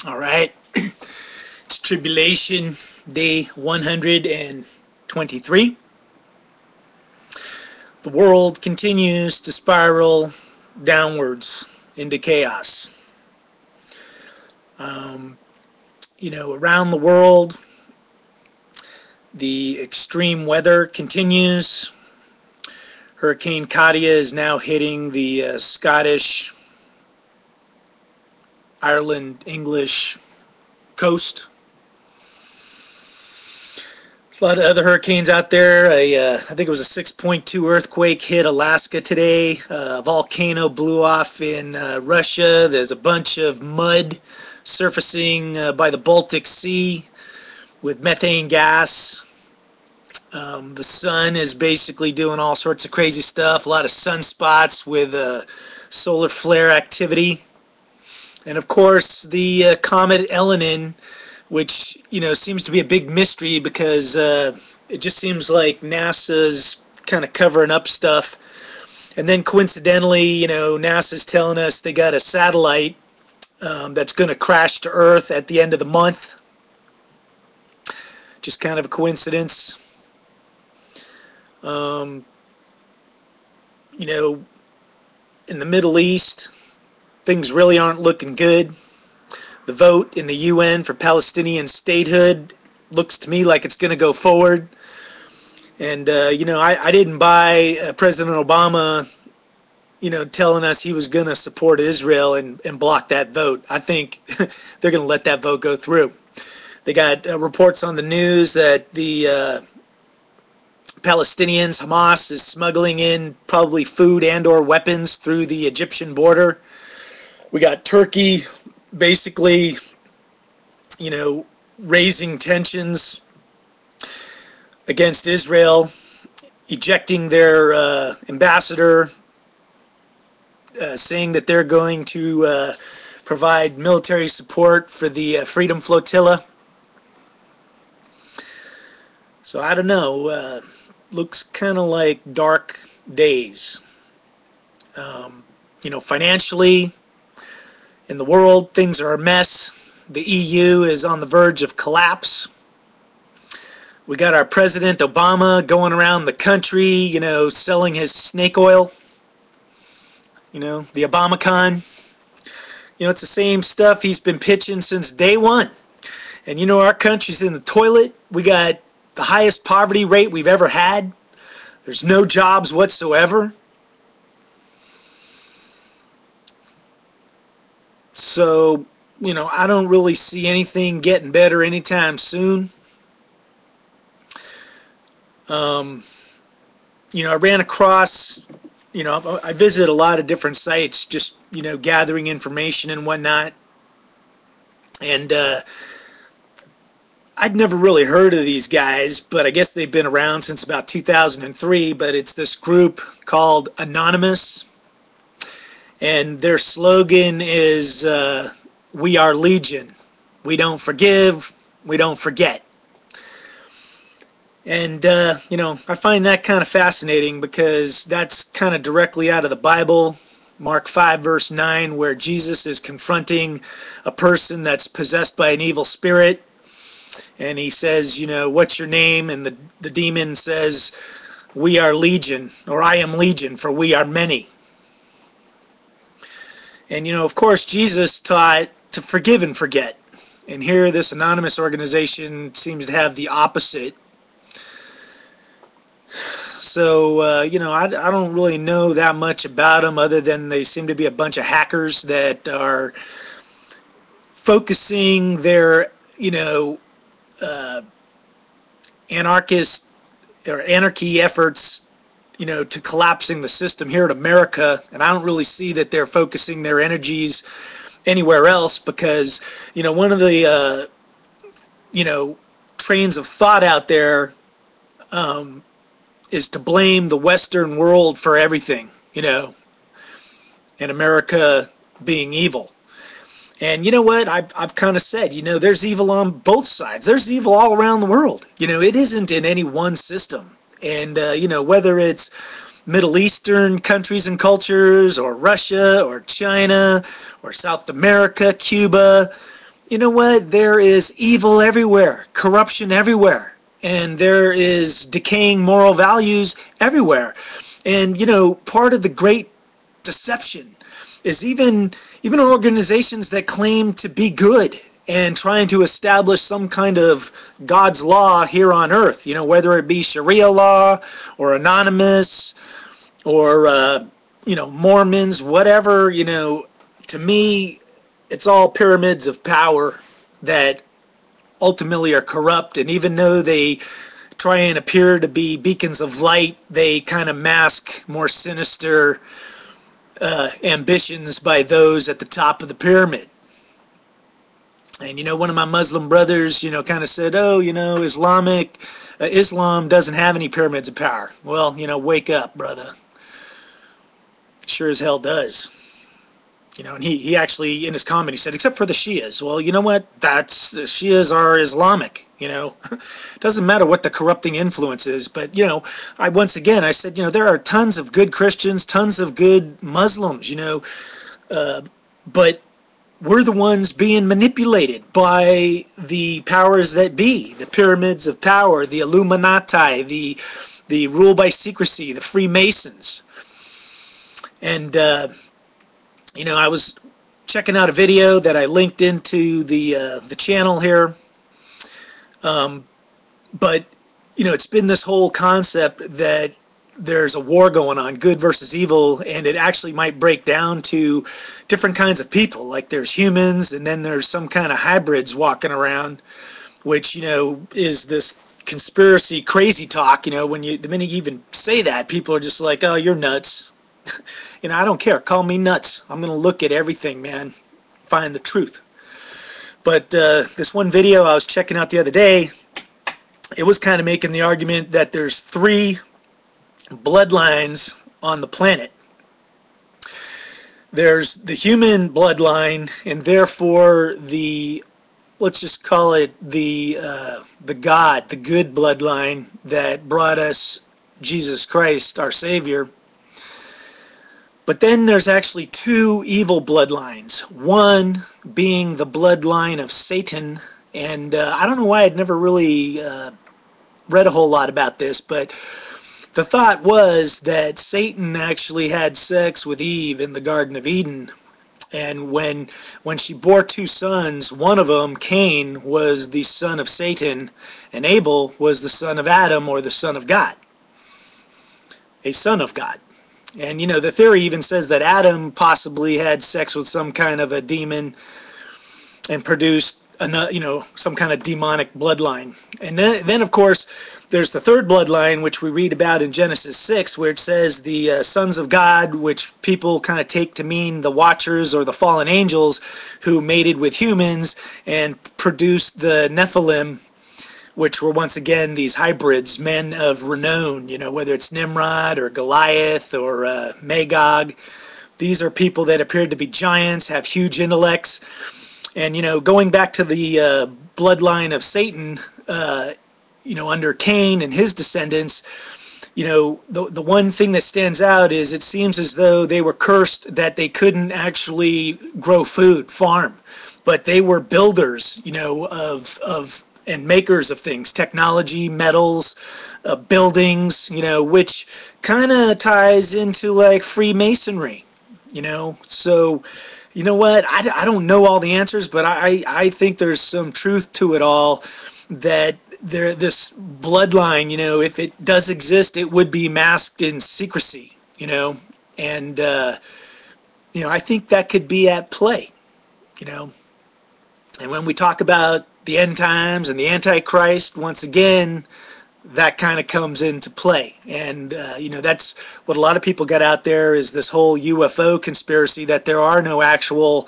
All right. It's Tribulation, day 123. The world continues to spiral downwards into chaos. Around the world, the extreme weather continues. Hurricane Katia is now hitting the Scottish, Ireland, English coast. There's a lot of other hurricanes out there. I think it was a 6.2 earthquake hit Alaska today. A volcano blew off in Russia. There's a bunch of mud surfacing by the Baltic Sea with methane gas. The sun is basically doing all sorts of crazy stuff. A lot of sunspots with solar flare activity. And of course, the comet Elenin, which seems to be a big mystery because it just seems like NASA's kind of covering up stuff. And then coincidentally, NASA's telling us they got a satellite that's going to crash to Earth at the end of the month. Just kind of a coincidence. In the Middle East, things really aren't looking good. The vote in the UN for Palestinian statehood looks to me like it's going to go forward. And, I didn't buy President Obama, telling us he was going to support Israel and block that vote. I think they're going to let that vote go through. They got reports on the news that the Palestinians, Hamas, is smuggling in probably food and or weapons through the Egyptian border. We got Turkey basically, raising tensions against Israel, ejecting their ambassador, saying that they're going to provide military support for the Freedom Flotilla. So I don't know, looks kind of like dark days. Financially, in the world, things are a mess. The EU is on the verge of collapse. We got our President Obama going around the country, selling his snake oil. The Obamacon. It's the same stuff he's been pitching since day one. And our country's in the toilet. We got the highest poverty rate we've ever had. There's no jobs whatsoever. So, I don't really see anything getting better anytime soon. I ran across, I visit a lot of different sites, just, gathering information and whatnot. And I'd never really heard of these guys, but I guess they've been around since about 2003. But it's this group called Anonymous. And their slogan is, we are Legion. We don't forgive, we don't forget. And, I find that kind of fascinating because that's kind of directly out of the Bible. Mark 5 verse 9, where Jesus is confronting a person that's possessed by an evil spirit. And he says, what's your name? And the demon says, we are Legion, or I am Legion, for we are many. And, of course, Jesus taught to forgive and forget. And here, this anonymous organization seems to have the opposite. So, I don't really know that much about them other than they seem to be a bunch of hackers that are focusing their, anarchist or anarchy efforts to collapsing the system here in America. And I don't really see that they're focusing their energies anywhere else because, one of the, trains of thought out there is to blame the Western world for everything, and America being evil. And you know what? I've kind of said, there's evil on both sides. There's evil all around the world. It isn't in any one system. And, whether it's Middle Eastern countries and cultures, or Russia, or China, or South America, Cuba, you know what? There is evil everywhere, corruption everywhere, and there is decaying moral values everywhere. And, you know, part of the great deception is even organizations that claim to be good and trying to establish some kind of God's law here on earth, you know, whether it be Sharia law or anonymous or, you know, Mormons, whatever, you know, to me, it's all pyramids of power that ultimately are corrupt. And even though they try and appear to be beacons of light, they kind of mask more sinister ambitions by those at the top of the pyramid. And, you know, one of my Muslim brothers, you know, kind of said, oh, you know, Islam doesn't have any pyramids of power. Well, you know, wake up, brother. Sure as hell does. You know, and he actually, in his comment, he said, except for the Shias. Well, you know what? The Shias are Islamic, you know. Doesn't matter what the corrupting influence is. But, you know, once again, I said, you know, there are tons of good Christians, tons of good Muslims, you know. But we're the ones being manipulated by the powers that be, the pyramids of power, the illuminati, the rule by secrecy, the freemasons. And, you know, I was checking out a video that I linked into the channel here. But, you know, it's been this whole concept that there's a war going on, good versus evil, and it actually might break down to different kinds of people. Like there's humans, and then there's some kind of hybrids walking around, which, you know, is this conspiracy crazy talk. You know, the minute you even say that, people are just like, oh, you're nuts. You know, I don't care. Call me nuts. I'm going to look at everything, man. Find the truth. But this one video I was checking out the other day, it was kind of making the argument that there's 3 bloodlines on the planet. There's the human bloodline, and therefore let's just call it the God, the good bloodline that brought us Jesus Christ, our Savior. But then there's actually 2 evil bloodlines. One being the bloodline of Satan, and I don't know why I'd never really read a whole lot about this, but the thought was that Satan actually had sex with Eve in the Garden of Eden, and when she bore 2 sons, one of them, Cain, was the son of Satan, and Abel was the son of Adam, or the son of God, a son of God. And, you know, the theory even says that Adam possibly had sex with some kind of a demon and produced, you know, some kind of demonic bloodline. And then of course, there's the 3rd bloodline, which we read about in Genesis 6, where it says the sons of God, which people kind of take to mean the Watchers or the fallen angels who mated with humans and produced the Nephilim, which were once again these hybrids, men of renown, you know, whether it's Nimrod or Goliath or Magog. These are people that appeared to be giants, have huge intellects. And, you know, going back to the bloodline of Satan, you know, under Cain and his descendants, you know, the one thing that stands out is it seems as though they were cursed that they couldn't actually grow food, farm. But they were builders, you know, and makers of things, technology, metals, buildings, you know, which kind of ties into like Freemasonry, you know. So, you know what, I don't know all the answers, but I think there's some truth to it all, that this bloodline, you know, if it does exist, it would be masked in secrecy, you know, and, you know, I think that could be at play, you know. And when we talk about the end times and the Antichrist, once again, that kind of comes into play. And, you know, that's what a lot of people got out there, is this whole UFO conspiracy, that there are no actual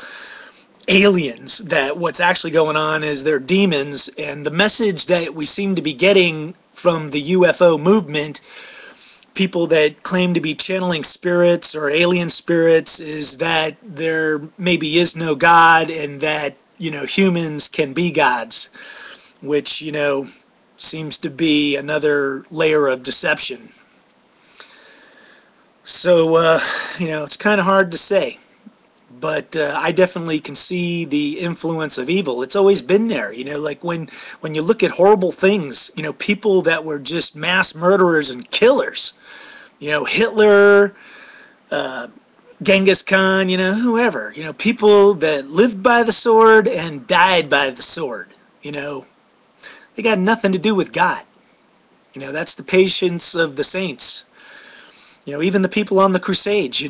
aliens, that what's actually going on is they're demons. And the message that we seem to be getting from the UFO movement, people that claim to be channeling spirits or alien spirits, is that there maybe is no God, and that, you know, humans can be gods, which, you know, seems to be another layer of deception. So, you know, it's kind of hard to say. But I definitely can see the influence of evil. It's always been there, like when you look at horrible things, people that were just mass murderers and killers, Hitler, Genghis Khan, whoever, people that lived by the sword and died by the sword, they got nothing to do with God. That's the patience of the saints. Even the people on the Crusades,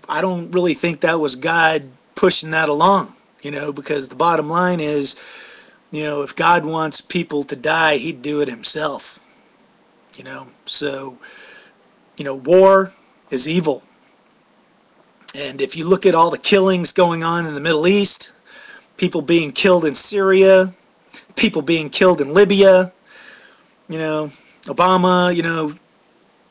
I don't really think that was God pushing that along, because the bottom line is, if God wants people to die, he'd do it himself, So, war is evil. And if you look at all the killings going on in the Middle East, people being killed in Syria, people being killed in Libya, Obama,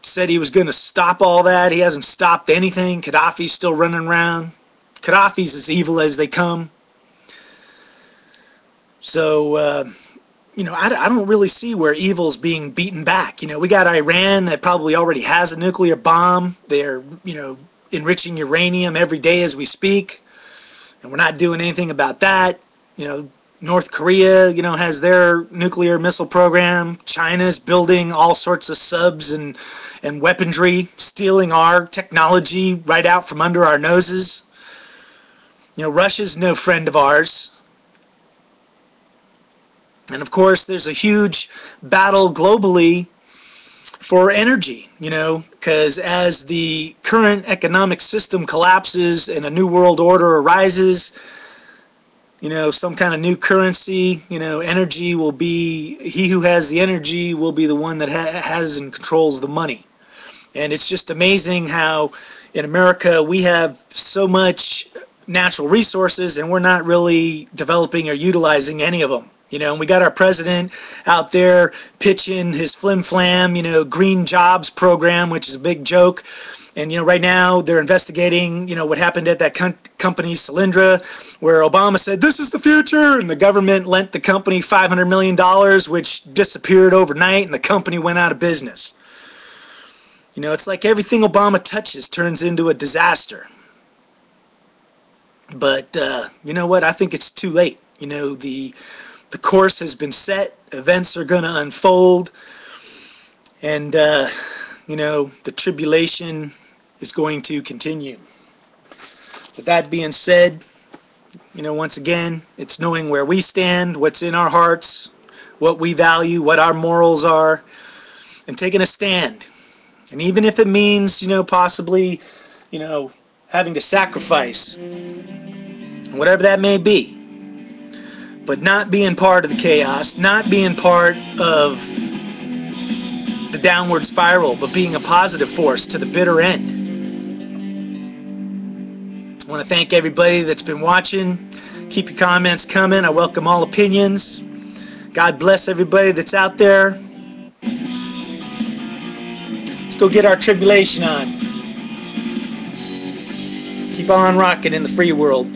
said he was going to stop all that. He hasn't stopped anything. Gaddafi's still running around. Gaddafi's as evil as they come. So, I don't really see where evil's being beaten back. We got Iran that probably already has a nuclear bomb. They're, enriching uranium every day as we speak. And we're not doing anything about that. North Korea, has their nuclear missile program. China's building all sorts of subs and weaponry, stealing our technology right out from under our noses. Russia's no friend of ours. And of course, there's a huge battle globally for energy, because as the current economic system collapses and a new world order arises, some kind of new currency, energy will be, he who has the energy will be the one that has and controls the money. And it's just amazing how in America we have so much natural resources and we're not really developing or utilizing any of them. And we got our president out there pitching his flim-flam, green jobs program, which is a big joke. And, right now they're investigating, what happened at that company, Solyndra, where Obama said, this is the future. And the government lent the company $500 million, which disappeared overnight, and the company went out of business. It's like everything Obama touches turns into a disaster. But, you know what? I think it's too late. The course has been set. Events are going to unfold. And, the tribulation is going to continue. With that being said, once again, it's knowing where we stand, what's in our hearts, what we value, what our morals are, and taking a stand. And even if it means, possibly, having to sacrifice, whatever that may be, but not being part of the chaos, not being part of the downward spiral, but being a positive force to the bitter end. I want to thank everybody that's been watching. Keep your comments coming. I welcome all opinions. God bless everybody that's out there. Let's go get our tribulation on. Keep on rocking in the free world.